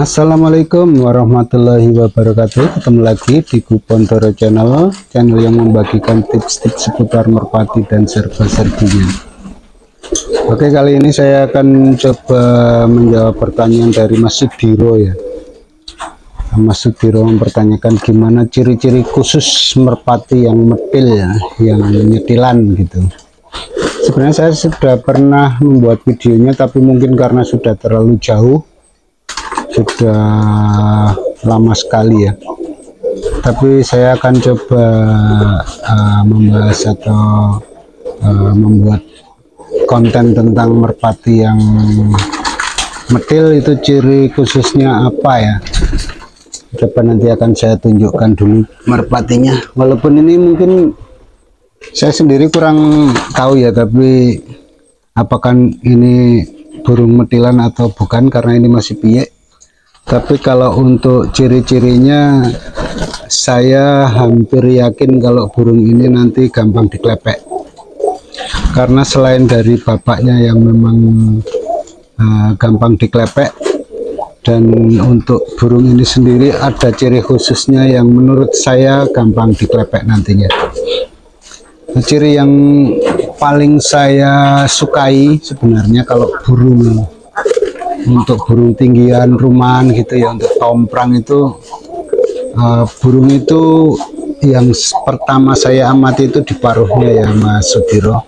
Assalamualaikum warahmatullahi wabarakatuh. Ketemu lagi di Kupontoro channel yang membagikan tips-tips seputar merpati dan serba-serbinya. Oke, kali ini saya akan coba menjawab pertanyaan dari Mas Sudiro ya. Mas Sudiro mempertanyakan gimana ciri-ciri khusus merpati yang metil ya, yang nyetilan gitu. Sebenarnya saya sudah pernah membuat videonya, tapi mungkin karena sudah terlalu jauh, sudah lama sekali ya. Tapi saya akan coba membahas atau membuat konten tentang merpati yang metil, itu ciri khususnya apa ya. Coba nanti akan saya tunjukkan dulu merpatinya, walaupun ini mungkin saya sendiri kurang tahu ya, tapi apakah ini burung metilan atau bukan, karena ini masih piye. Tapi kalau untuk ciri-cirinya, saya hampir yakin kalau burung ini nanti gampang diklepek, karena selain dari bapaknya yang memang gampang diklepek, dan untuk burung ini sendiri ada ciri khususnya yang menurut saya gampang diklepek nantinya. Ciri yang paling saya sukai sebenarnya kalau burung, untuk burung tinggian rumahan gitu ya, untuk tomprang itu, burung itu yang pertama saya amati itu di paruhnya ya Mas Sudiro.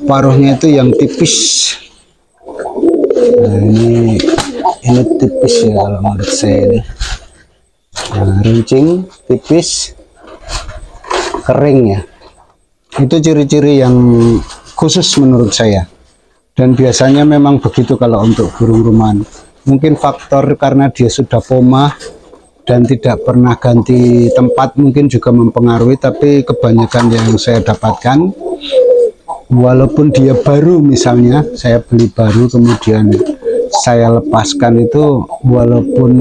Paruhnya itu yang tipis. Nah, ini tipis ya kalau menurut saya ini. Runcing, tipis, kering ya. Itu ciri-ciri yang khusus menurut saya. Dan biasanya memang begitu kalau untuk burung rumahan. Mungkin faktor karena dia sudah pomah dan tidak pernah ganti tempat mungkin juga mempengaruhi, tapi kebanyakan yang saya dapatkan, walaupun dia baru, misalnya saya beli baru kemudian saya lepaskan, itu walaupun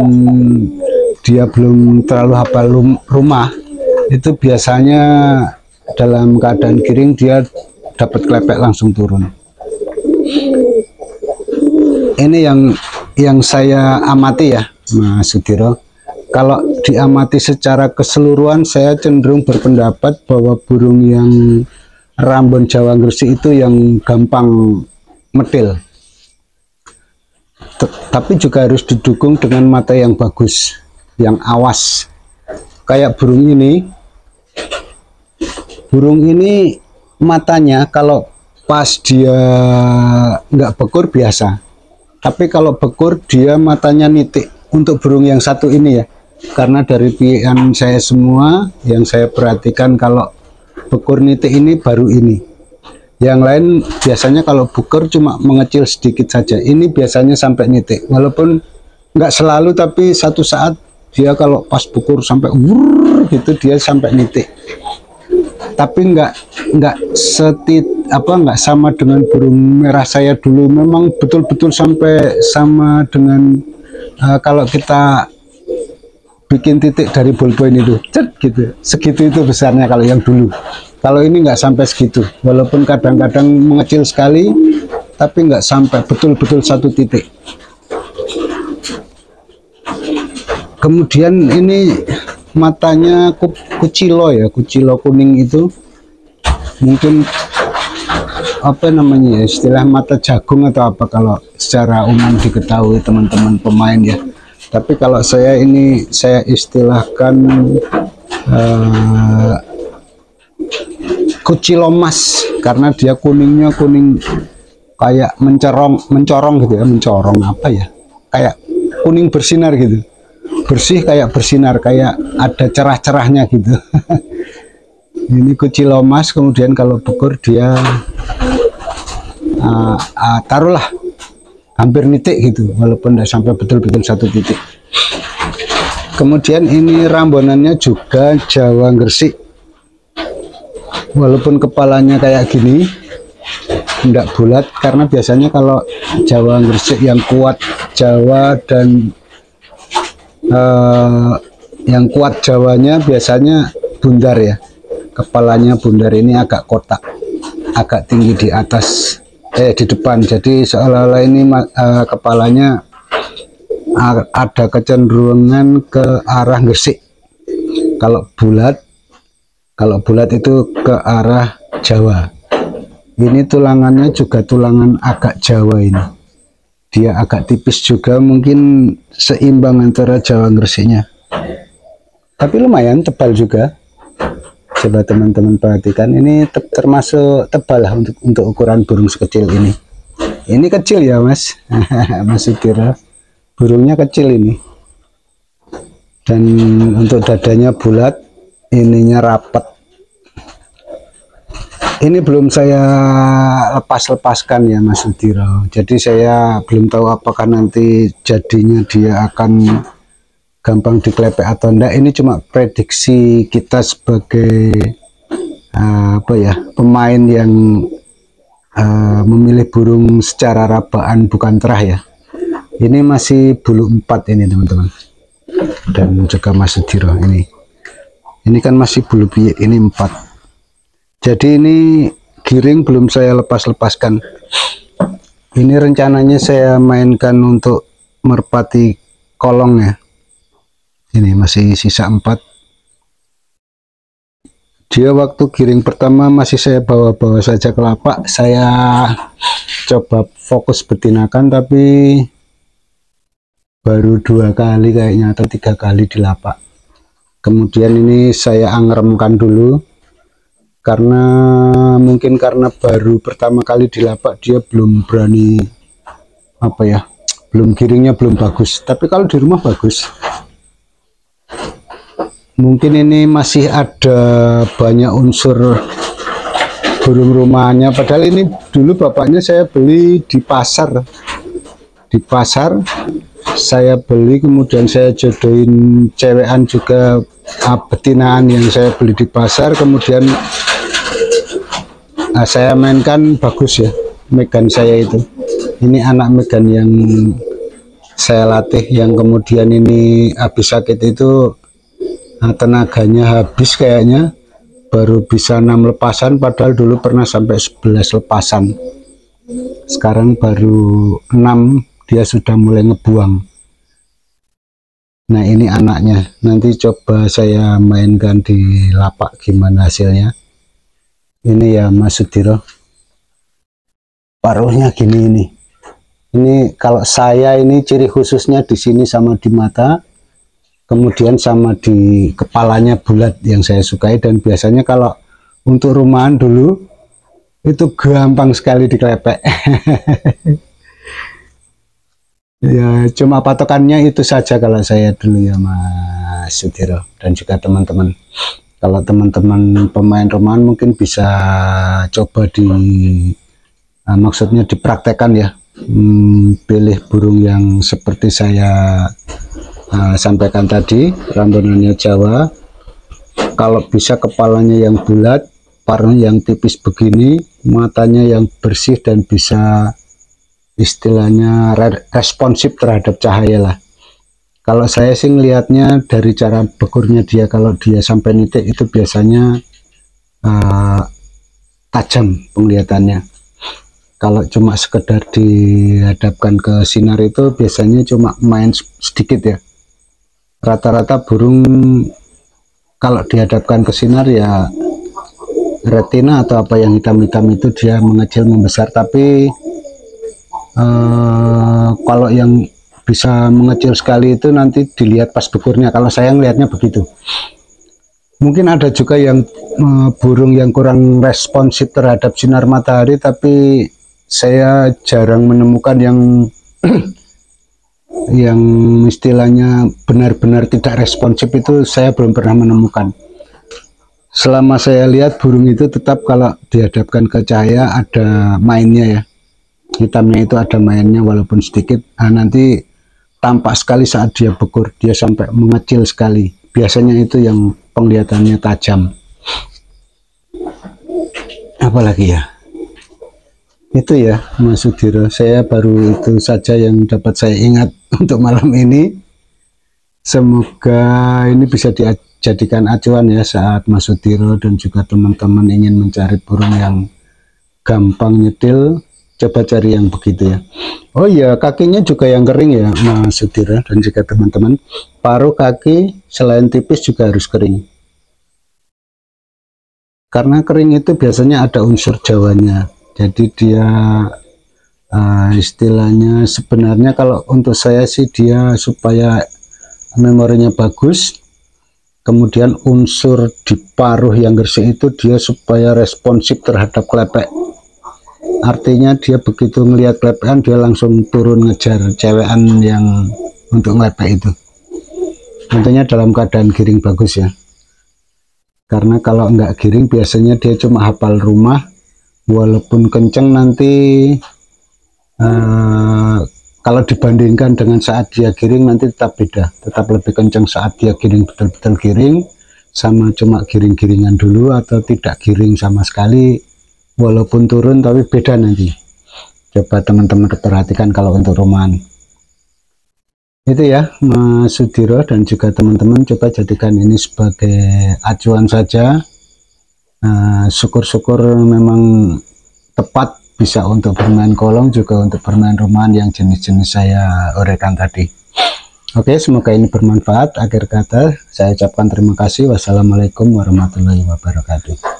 dia belum terlalu hafal rumah, itu biasanya dalam keadaan giring dia dapat klepek langsung turun. Ini yang saya amati ya Mas Sudiro. Kalau diamati secara keseluruhan, saya cenderung berpendapat bahwa burung yang Rambon Jawa Gresik itu yang gampang metil. Tapi juga harus didukung dengan mata yang bagus, yang awas. Kayak burung ini. Burung ini matanya kalau pas dia nggak bekur biasa, tapi kalau bekur dia matanya nitik. Untuk burung yang satu ini ya, karena dari pian saya semua yang saya perhatikan, kalau bekur nitik ini baru ini. Yang lain biasanya kalau bekur cuma mengecil sedikit saja, ini biasanya sampai nitik. Walaupun nggak selalu, tapi satu saat dia kalau pas bekur sampai wurr gitu, dia sampai nitik. Tapi nggak sama dengan burung merah saya dulu. Memang betul-betul sampai sama dengan kalau kita bikin titik dari ballpoint itu, cet gitu, segitu itu besarnya kalau yang dulu. Kalau ini nggak sampai segitu, walaupun kadang-kadang mengecil sekali, tapi nggak sampai betul-betul satu titik. Kemudian ini matanya kucilo ya, kucilo kuning itu mungkin apa namanya ya, istilah mata jagung atau apa kalau secara umum diketahui teman-teman pemain ya. Tapi kalau saya ini saya istilahkan kucilo emas, karena dia kuningnya kuning kayak mencorong gitu ya, mencorong apa ya, kayak kuning bersinar gitu, bersih kayak bersinar, kayak ada cerah-cerahnya gitu. Ini kucilo emas. Kemudian kalau bekur dia taruhlah hampir nitik gitu, walaupun tidak sampai betul-betul satu titik. Kemudian ini rambonannya juga Jawa Gresik, walaupun kepalanya kayak gini, tidak bulat, karena biasanya kalau Jawa Gresik yang kuat Jawa dan yang kuat Jawanya biasanya bundar ya, kepalanya bundar, ini agak kotak, agak tinggi di atas di depan. Jadi seolah-olah ini kepalanya ada kecenderungan ke arah Gresik. Kalau bulat itu ke arah Jawa. Ini tulangannya juga tulangan agak Jawa ini. Dia agak tipis juga, mungkin seimbang antara Jawa Gresiknya. Tapi lumayan tebal juga. Coba teman-teman perhatikan, ini termasuk tebal lah untuk ukuran burung sekecil ini. Ini kecil ya Mas, Mas Sudiro. Burungnya kecil ini. Dan untuk dadanya bulat, ininya rapat. Ini belum saya lepaskan ya Mas Sudiro. Jadi saya belum tahu apakah nanti jadinya dia akan gampang diklepek atau enggak. Ini cuma prediksi kita sebagai pemain yang memilih burung secara rabaan bukan terah ya. Ini masih bulu 4 ini teman-teman, dan juga Mas Sudiro ini kan masih bulu biik, ini 4. Jadi ini giring belum saya lepaskan. Ini rencananya saya mainkan untuk merpati kolong ya. Ini masih sisa 4. Dia waktu giring pertama masih saya bawa-bawa saja ke lapak. Saya coba fokus betinakan, tapi baru 2 kali kayaknya atau 3 kali di lapak. Kemudian ini saya angremkan dulu, karena mungkin karena baru pertama kali di lapak dia belum berani belum giringnya belum bagus. Tapi kalau di rumah bagus. Mungkin ini masih ada banyak unsur burung rumahannya, padahal ini dulu bapaknya saya beli di pasar. Saya beli, kemudian saya jodohin cewekan juga, betinaan yang saya beli di pasar. Kemudian saya mainkan bagus ya, Megan saya itu. Ini anak Megan yang saya latih, yang kemudian ini habis sakit itu tenaganya habis kayaknya, baru bisa 6 lepasan, padahal dulu pernah sampai 11 lepasan. Sekarang baru 6, dia sudah mulai ngebuang. Nah ini anaknya, nanti coba saya mainkan di lapak gimana hasilnya. Ini ya Mas Sudiro, paruhnya gini. Ini kalau saya ini ciri khususnya di sini sama di mata, kemudian sama di kepalanya bulat yang saya sukai. Dan biasanya kalau untuk rumahan dulu itu gampang sekali diklepek. Ya cuma patokannya itu saja kalau saya dulu ya Mas Sudiro, dan juga teman-teman. Kalau teman-teman pemain rumahan mungkin bisa coba maksudnya dipraktekkan ya, pilih burung yang seperti saya sampaikan tadi, rambunannya Jawa. Kalau bisa kepalanya yang bulat, paruhnya yang tipis begini, matanya yang bersih dan bisa istilahnya responsif terhadap cahaya lah. Kalau saya sih ngelihatnya dari cara bekurnya dia, kalau dia sampai nitik itu biasanya tajam penglihatannya. Kalau cuma sekedar dihadapkan ke sinar itu biasanya cuma main sedikit ya. Rata-rata burung kalau dihadapkan ke sinar ya retina atau apa yang hitam-hitam itu dia mengecil membesar. Tapi kalau yang bisa mengecil sekali itu nanti dilihat pas bekurnya. Kalau saya ngelihatnya begitu. Mungkin ada juga yang burung yang kurang responsif terhadap sinar matahari, tapi saya jarang menemukan yang yang istilahnya benar-benar tidak responsif. Itu saya belum pernah menemukan. Selama saya lihat burung itu tetap kalau dihadapkan ke cahaya ada mainnya ya, hitamnya itu ada mainnya walaupun sedikit. Nanti tampak sekali saat dia bekur, dia sampai mengecil sekali. Biasanya itu yang penglihatannya tajam. Apalagi ya, itu ya Mas Sudiro, saya baru itu saja yang dapat saya ingat untuk malam ini. Semoga ini bisa dijadikan acuan ya saat Mas Sudiro dan juga teman-teman ingin mencari burung yang gampang nyetil, Coba cari yang begitu ya. Oh iya, kakinya juga yang kering ya Mas Sudira dan juga teman-teman. Paruh kaki selain tipis juga harus kering. Karena kering itu biasanya ada unsur jawanya. Jadi dia istilahnya sebenarnya kalau untuk saya sih dia supaya memorinya bagus. Kemudian unsur di paruh yang bersih itu dia supaya responsif terhadap klepek. Artinya dia begitu melihat klepekan dia langsung turun ngejar cewekan yang untuk ngelepek itu. Tentunya dalam keadaan giring bagus ya. Karena kalau enggak giring biasanya dia cuma hafal rumah, walaupun kenceng nanti kalau dibandingkan dengan saat dia giring nanti tetap beda, tetap lebih kencang saat dia giring, betul-betul giring, sama cuma giring-giringan dulu atau tidak giring sama sekali walaupun turun, tapi beda nanti. Coba teman-teman perhatikan kalau untuk rumahan itu ya Mas Sudiro dan juga teman-teman, coba jadikan ini sebagai acuan saja. Syukur-syukur memang tepat bisa untuk bermain kolong, juga untuk bermain rumahan yang jenis-jenis saya uraikan tadi. Oke, semoga ini bermanfaat. Akhir kata saya ucapkan terima kasih. Wassalamualaikum warahmatullahi wabarakatuh.